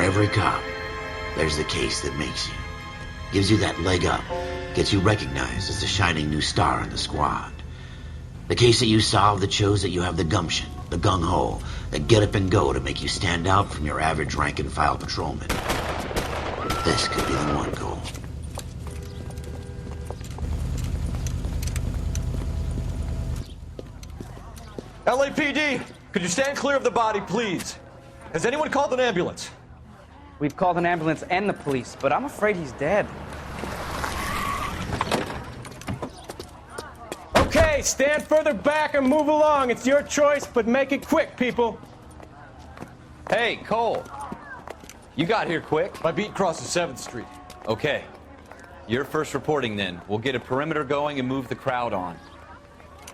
every cop, there's the case that makes you. Gives you that leg up, gets you recognized as the shining new star in the squad. The case that you solve that shows that you have the gumption, the gung-ho, the get up and go to make you stand out from your average rank-and-file patrolman. This could be the one, Cole. LAPD, could you stand clear of the body, please? Has anyone called an ambulance? We've called an ambulance and the police, but I'm afraid he's dead. Okay, stand further back and move along. It's your choice, but make it quick, people. Hey, Cole. You got here quick. My beat crosses 7th Street. Okay. You're first reporting then. We'll get a perimeter going and move the crowd on.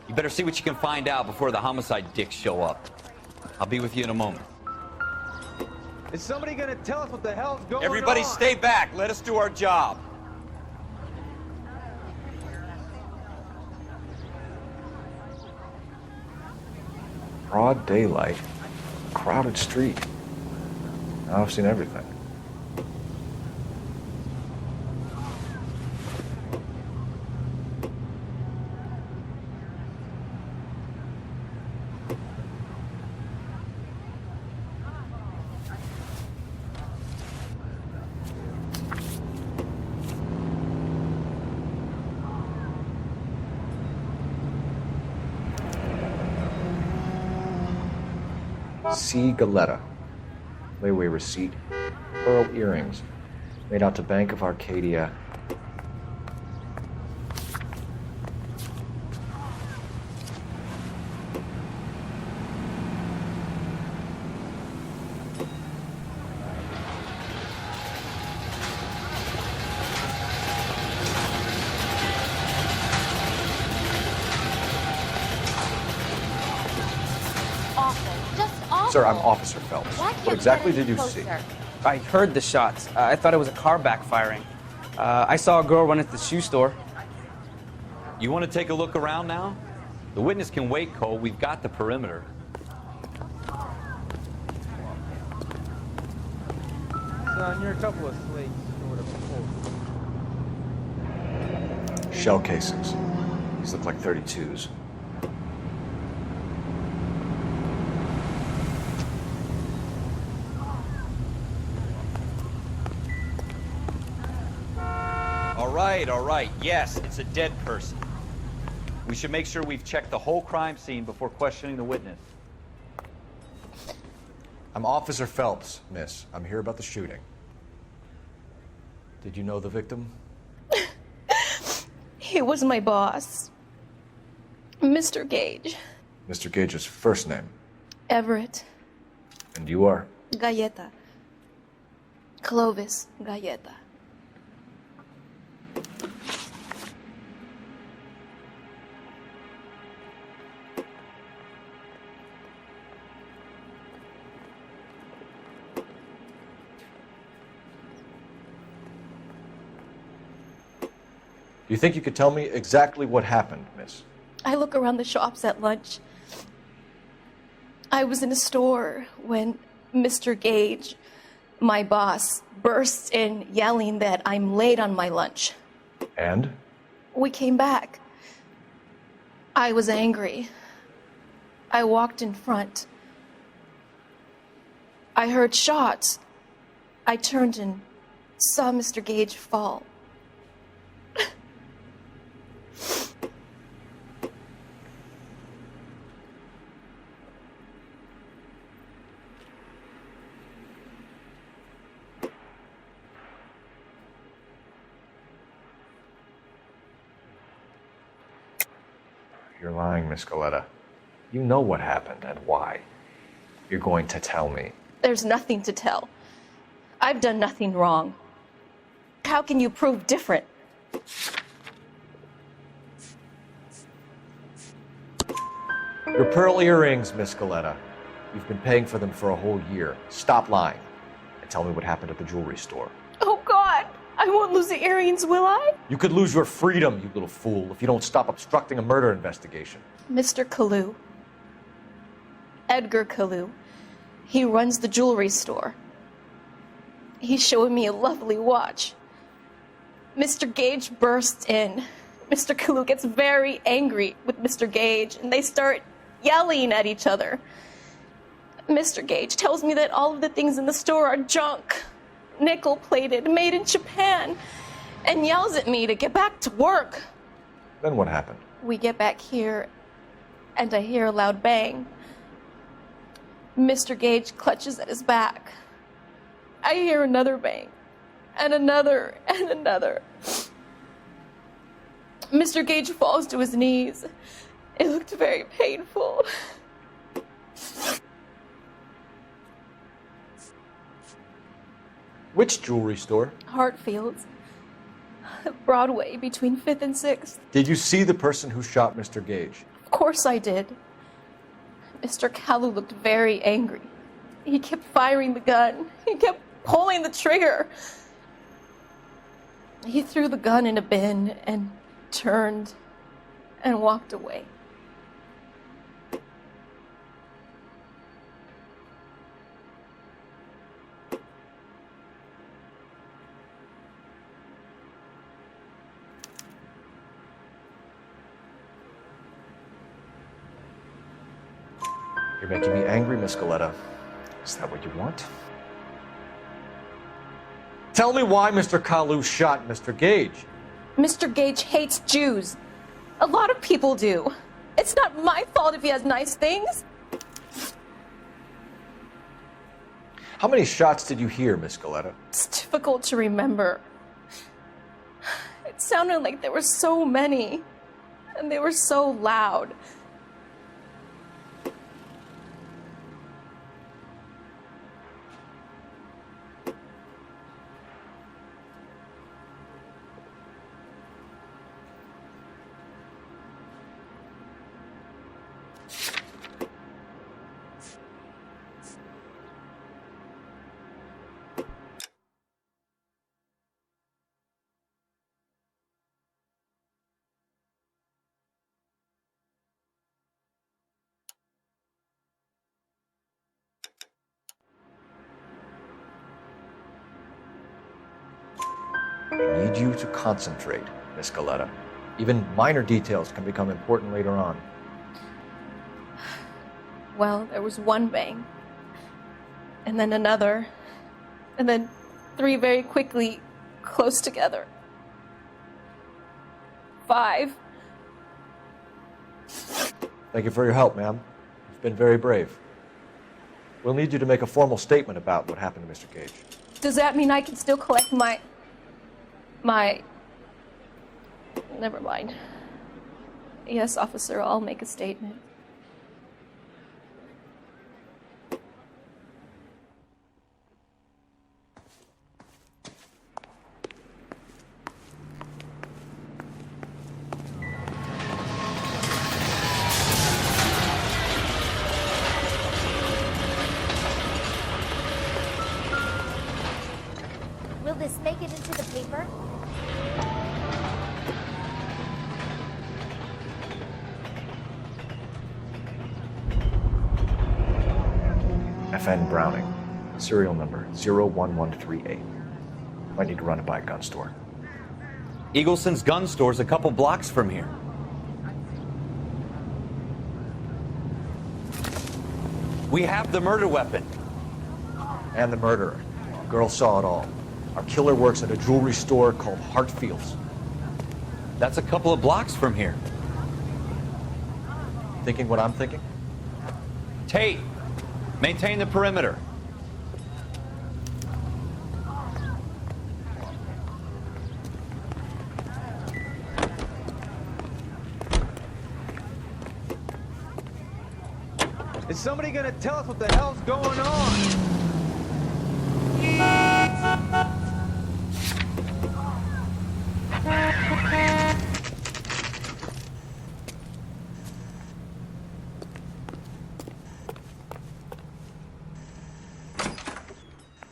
You better see what you can find out before the homicide dicks show up. I'll be with you in a moment. Is somebody gonna tell us what the hell's going on? Everybody stay back. Let us do our job. Broad daylight, crowded street. Now I've seen everything. C. Galetta. Layaway receipt. Pearl earrings. Made out to Bank of Arcadia. Sir, I'm Officer Phelps. What exactly did you see? I heard the shots. I thought it was a car backfiring. I saw a girl run into the shoe store. You want to take a look around now? The witness can wait, Cole. We've got the perimeter. Son, you're a couple of slates. Shell casings. These look like 32s. All right. Yes, it's a dead person. We should make sure we've checked the whole crime scene before questioning the witness. I'm Officer Phelps, miss. I'm here about the shooting. Did you know the victim? He was my boss, Mr. Gage. Mr. Gage's first name. Everett. And you are? Galleta. Clovis Galleta. Do you think you could tell me exactly what happened, miss? I look around the shops at lunch. I was in a store when Mr. Gage, my boss, bursts in yelling that I'm late on my lunch. And? We came back. I was angry. I walked in front. I heard shots. I turned and saw Mr. Gage fall. You're lying, Miss Galetta. You know what happened and why. You're going to tell me. There's nothing to tell. I've done nothing wrong. How can you prove different? Your pearl earrings, Miss Galetta. You've been paying for them for a whole year. Stop lying and tell me what happened at the jewelry store. Oh, God! I won't lose the earrings, will I? You could lose your freedom, you little fool, if you don't stop obstructing a murder investigation. Mr. Kalu. Edgar Kalu. He runs the jewelry store. He's showing me a lovely watch. Mr. Gage bursts in. Mr. Kalu gets very angry with Mr. Gage, and they start yelling at each other. Mr. Gage tells me that all of the things in the store are junk, nickel-plated, made in Japan, and yells at me to get back to work. Then what happened? We get back here, and I hear a loud bang. Mr. Gage clutches at his back. I hear another bang, and another, and another. Mr. Gage falls to his knees. It looked very painful. Which jewelry store? Hartfield's. Broadway, between 5th and 6th. Did you see the person who shot Mr. Gage? Of course I did. Mr. Kalu looked very angry. He kept firing the gun. He kept pulling the trigger. He threw the gun in a bin and turned and walked away. You're making me angry, Miss Galetta. Is that what you want? Tell me why Mr. Kalu shot Mr. Gage. Mr. Gage hates Jews. A lot of people do. It's not my fault if he has nice things. How many shots did you hear, Miss Galetta? It's difficult to remember. It sounded like there were so many, and they were so loud. I need you to concentrate, Miss Galetta. Even minor details can become important later on. Well, there was one bang, and then another, and then 3 very quickly, close together. 5. Thank you for your help, ma'am. You've been very brave. We'll need you to make a formal statement about what happened to Mr. Gage. Does that mean I can still collect my... Never mind. Yes, officer, I'll make a statement. Will this make it into the paper? F.N. Browning, serial number 01138. Might need to run it by a gun store. Eagleson's gun store's a couple blocks from here. We have the murder weapon. And the murderer. The girl saw it all. Our killer works at a jewelry store called Hartfield's. That's a couple of blocks from here. Thinking what I'm thinking? Tate, maintain the perimeter. Is somebody gonna tell us what the hell's going on?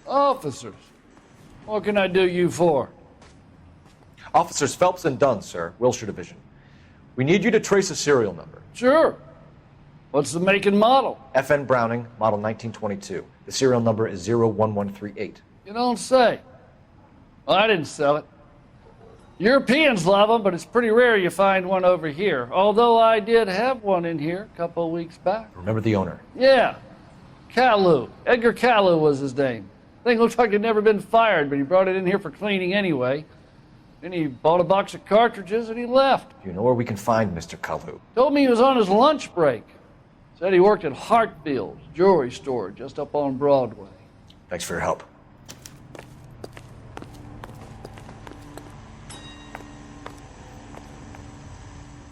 Officers, what can I do you for? Officers Phelps and Dunn, sir, Wilshire Division. We need you to trace a serial number. Sure. What's the make and model? F.N. Browning, model 1922. The serial number is 01138. You don't say. Well, I didn't sell it. Europeans love them, but it's pretty rare you find one over here. Although I did have one in here a couple of weeks back. Remember the owner? Yeah. Calu. Edgar Calu was his name. Thing looks like he'd never been fired, but he brought it in here for cleaning anyway. Then he bought a box of cartridges and he left. Do you know where we can find Mr. Kalu? Told me he was on his lunch break. Said he worked at Hartfield's jewelry store just up on Broadway. Thanks for your help.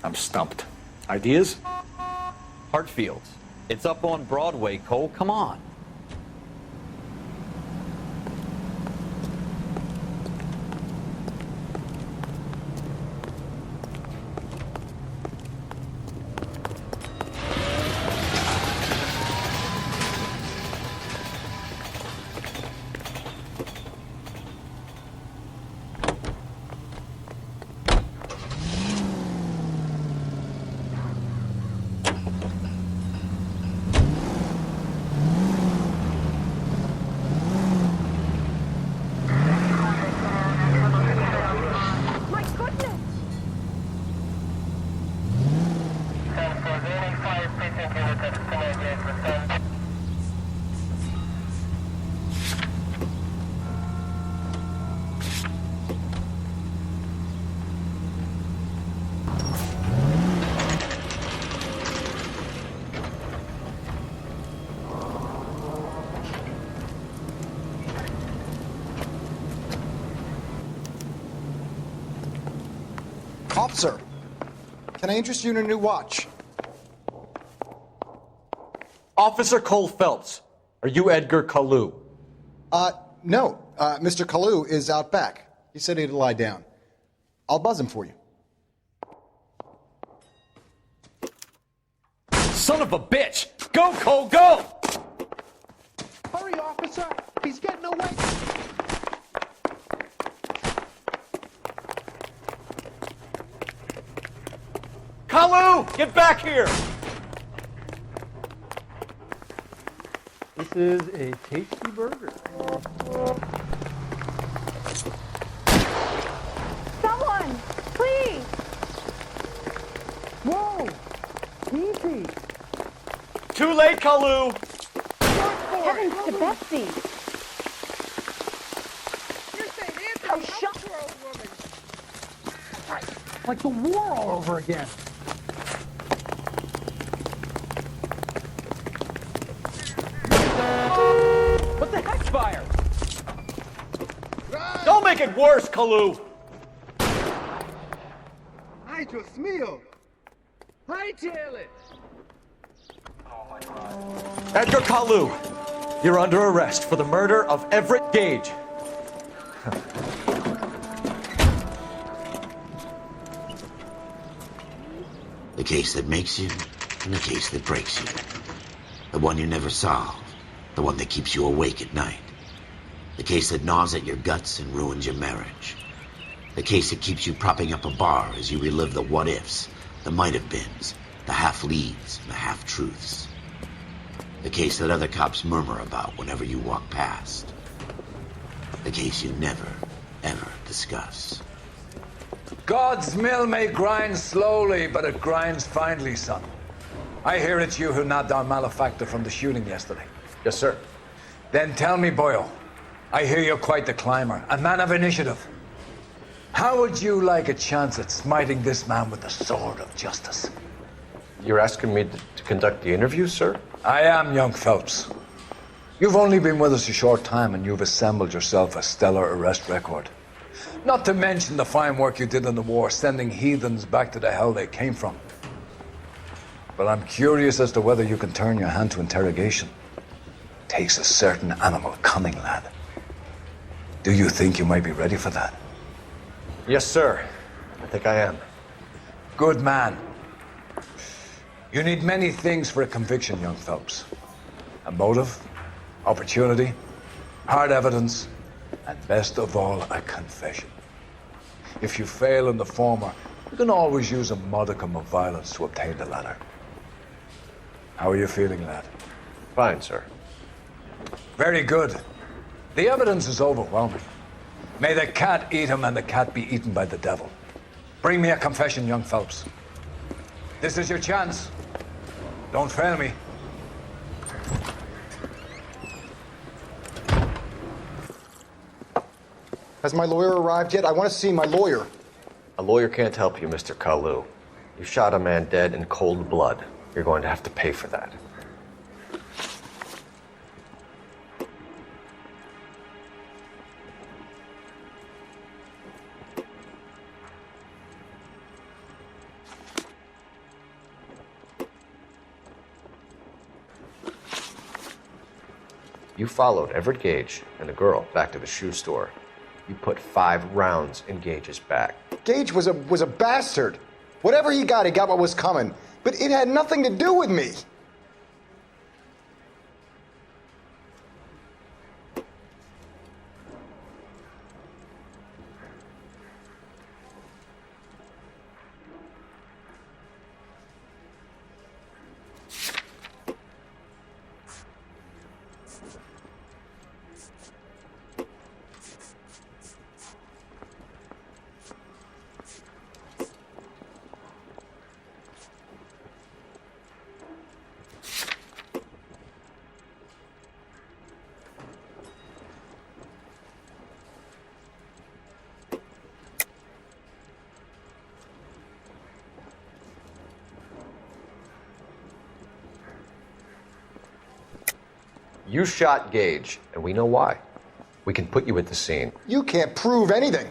I'm stumped. Ideas? Hartfield's. It's up on Broadway, Cole. Come on. Officer, can I interest you in a new watch? Officer Cole Phelps, are you Edgar Kalu? No. Mr. Kalu is out back. He said he'd lie down. I'll buzz him for you. Son of a bitch! Go, Cole, go! Hurry, officer! He's getting away! Kalu, get back here! This is a tasty burger. Someone, please! Whoa! Easy! Too late, Kalu! Heavens to Betsy! Oh, shut Like the war all over again. What the heck's fire? Don't make it worse, Kalu! Ay, Dios mío! Hightail it! Edgar Kalu, you're under arrest for the murder of Everett Gage. The case that makes you, and the case that breaks you. The one you never solve. The one that keeps you awake at night. The case that gnaws at your guts and ruins your marriage. The case that keeps you propping up a bar as you relive the what-ifs, the might-have-beens, the half-leads, and the half-truths. The case that other cops murmur about whenever you walk past. The case you never, ever discuss. God's mill may grind slowly, but it grinds finely, son. I hear it's you who nabbed our malefactor from the shooting yesterday. Yes, sir. Then tell me, Boyle, I hear you're quite the climber, a man of initiative. How would you like a chance at smiting this man with the sword of justice? You're asking me to conduct the interview, sir? I am, young Phelps. You've only been with us a short time, and you've assembled yourself a stellar arrest record. Not to mention the fine work you did in the war, sending heathens back to the hell they came from. But I'm curious as to whether you can turn your hand to interrogation. Takes a certain animal cunning, lad. Do you think you might be ready for that? Yes, sir. I think I am. Good man. You need many things for a conviction, young Phelps. A motive, opportunity, hard evidence, and best of all, a confession. If you fail in the former, you can always use a modicum of violence to obtain the latter. How are you feeling, lad? Fine, sir. Very good. The evidence is overwhelming. May the cat eat him and the cat be eaten by the devil. Bring me a confession, young Phelps. This is your chance. Don't fail me. Has my lawyer arrived yet? I want to see my lawyer. A lawyer can't help you, Mr. Kalu. You shot a man dead in cold blood. You're going to have to pay for that. You followed Everett Gage and the girl back to the shoe store. You put 5 rounds in Gage's back. Gage was a bastard. Whatever he got what was coming. But it had nothing to do with me. You shot Gage, and we know why. We can put you at the scene. You can't prove anything.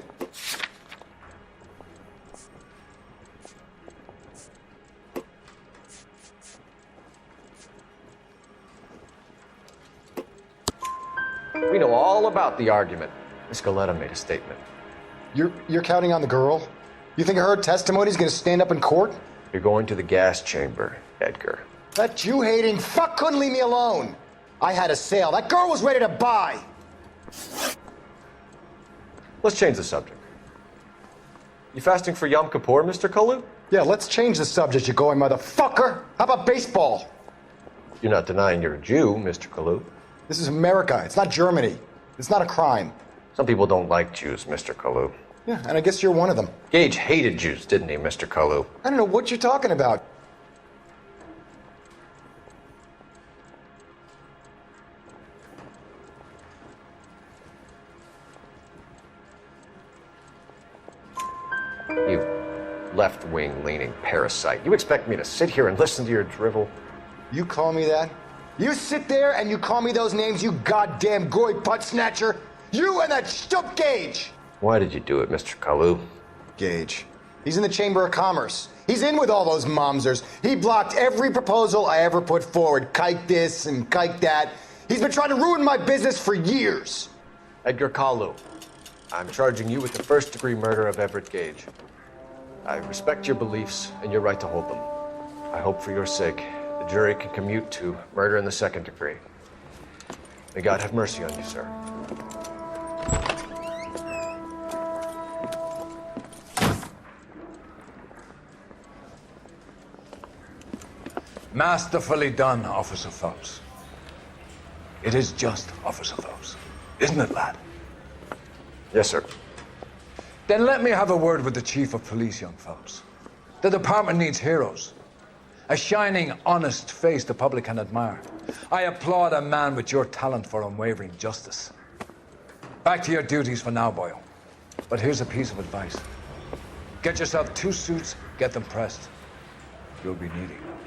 We know all about the argument. Miss Galetta made a statement. You're counting on the girl? You think her testimony is going to stand up in court? You're going to the gas chamber, Edgar. That Jew-hating fuck couldn't leave me alone. I had a sale. That girl was ready to buy. Let's change the subject. You fasting for Yom Kippur, Mr. Kalu? Yeah, let's change the subject, you going motherfucker. How about baseball? You're not denying you're a Jew, Mr. Kalu. This is America. It's not Germany. It's not a crime. Some people don't like Jews, Mr. Kalu. Yeah, and I guess you're one of them. Gage hated Jews, didn't he, Mr. Kalu? I don't know what you're talking about. You left-wing leaning parasite. You expect me to sit here and listen to your drivel? You call me that? You sit there and you call me those names, you goddamn goy putt snatcher? You and that stup Gage! Why did you do it, Mr. Kalu? Gage. He's in the Chamber of Commerce. He's in with all those momsers. He blocked every proposal I ever put forward. Kike this and kike that. He's been trying to ruin my business for years. Edgar Kalu, I'm charging you with the first-degree murder of Everett Gage. I respect your beliefs and your right to hold them. I hope for your sake the jury can commute to murder in the second degree. May God have mercy on you, sir. Masterfully done, Officer Phelps. It is just Officer Phelps, isn't it, lad? Yes, sir. Then let me have a word with the Chief of Police, young Phelps. The department needs heroes. A shining, honest face the public can admire. I applaud a man with your talent for unwavering justice. Back to your duties for now, Boyle. But here's a piece of advice. Get yourself 2 suits, get them pressed. You'll be needing them.